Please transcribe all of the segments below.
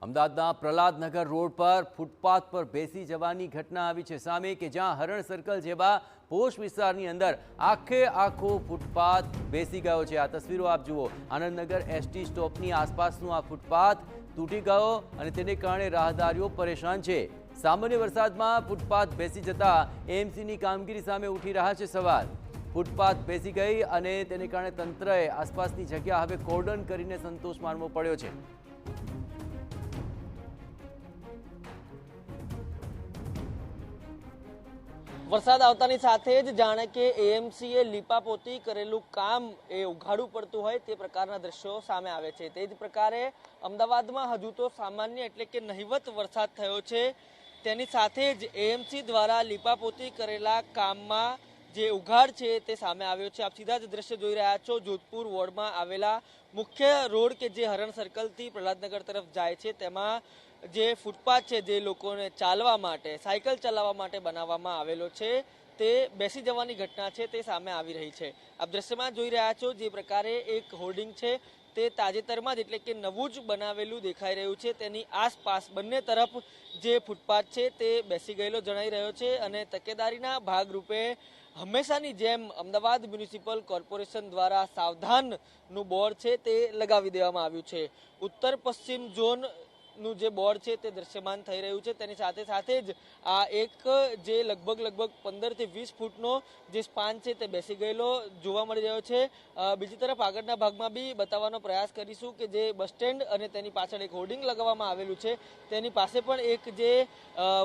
અમદાવાદના પ્રહલાદનગર રોડ પર ફૂટપાથ પર બેસી જવાની ઘટના આવી છે સામે કે જ્યાં હરણ સર્કલ જેવા પોશ વિસ્તારની અંદર આખો ફૂટપાથ બેસી ગયો છે। આ તસવીરો આપ જુઓ, આનંદનગર એસટી સ્ટોપની આસપાસનો આ ફૂટપાથ તૂટી ગયો અને તેને કારણે રાહદારીઓ પરેશાન છે। સામાન્ય વરસાદમાં ફૂટપાથ બેસી જતા એએમસીની કામગીરી સામે ઉઠી રહ્યા છે સવાલ। ફૂટપાથ બેસી ગઈ અને તેને કારણે તંત્રએ આસપાસની જગ્યા હવે કોર્ડન કરીને સંતોષ માનવો પડ્યો છે। વરસાદ આવતાની સાથે જ જાણે કે એએમસીએ લીપાપોતી કરેલું કામ એ ઉઘાડું પડતું હોય તે પ્રકારના દ્રશ્યો સામે આવે છે। તે જ પ્રકારે અમદાવાદમાં હજુ તો સામાન્ય એટલે કે નહિવત વરસાદ થયો છે, તેની સાથે જ એએમસી દ્વારા લીપાપોતી કરેલા કામમાં જે ઉઘાડ છે તે સામે આવ્યો છે। આપ સીધા જ દ્રશ્ય જોઈ રહ્યા છો, જોધપુર વોર્ડમાં આવેલા મુખ્ય રોડ કે જે હરણ સર્કલથી પ્રહલાદનગર તરફ જાય છે તેમાં જે ફૂટપાથ છે જે લોકોને ચાલવા માટે, સાયકલ ચલાવવા માટે બનાવવામાં આવેલો છે તે બેસી જવાની ઘટના છે તે સામે આવી રહી છે। આપ દ્રશ્યમાં જોઈ રહ્યા છો જે પ્રકારે એક હોર્ડિંગ છે તે તાજેતરમાં જ એટલે કે નવું જ બનાવેલું દેખાઈ રહ્યું છે। તેની આસપાસ બંને તરફ જે ફૂટપાથ છે તે બેસી ગયેલો જણાઈ રહ્યો છે અને તકેદારીના ભાગરૂપે હંમેશાની જેમ અમદાવાદ મ્યુનિસિપલ કોર્પોરેશન દ્વારા સાવધાનનું બોર્ડ છે તે લગાવી દેવામાં આવ્યું છે। ઉત્તર પશ્ચિમ ઝોન નું જે બોર્ડ છે તે દ્રશ્યમાન થઈ રહ્યું છે। તેની સાથે સાથે જ આ એક જે લગભગ 15 થી 20 ફૂટનો જે સ્પાન છે તે બેસી ગયેલો જોવા મળી રહ્યો છે। બીજી તરફ આગળના ભાગમાં બી બતાવવાનો પ્રયાસ કરીશું કે જે બસ સ્ટેન્ડ અને તેની પાછળ એક હોર્ડિંગ લગાવવામાં આવેલું છે તેની પાસે પણ એક જે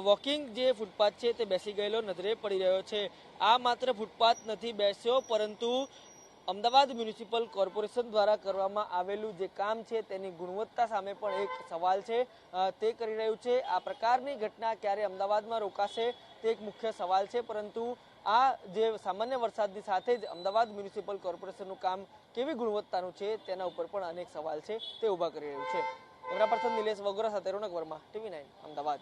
વોકિંગ જે ફૂટપાથ છે તે બેસી ગયેલો નજરે પડી રહ્યો છે। આ માત્ર ફૂટપાથ નથી બેસ્યો, પરંતુ અમદાવાદ મ્યુનિસિપલ કોર્પોરેશન દ્વારા કરવામાં આવેલું જે કામ છે તેની ગુણવત્તા સામે પણ એક સવાલ છે તે કરી રહ્યું છે। આ પ્રકારની ઘટના ક્યારે અમદાવાદમાં રોકાશે તે એક મુખ્ય સવાલ છે, પરંતુ આ જે સામાન્ય વરસાદની સાથે જ અમદાવાદ મ્યુનિસિપલ કોર્પોરેશનનું કામ કેવી ગુણવત્તાનું છે તેના ઉપર પણ અનેક સવાલ છે તે ઊભા કરી રહ્યું છે। કેમેરા પર્સન નિલેશ વગોરા સાથે રોનક વર્મા, TV9 અમદાવાદ।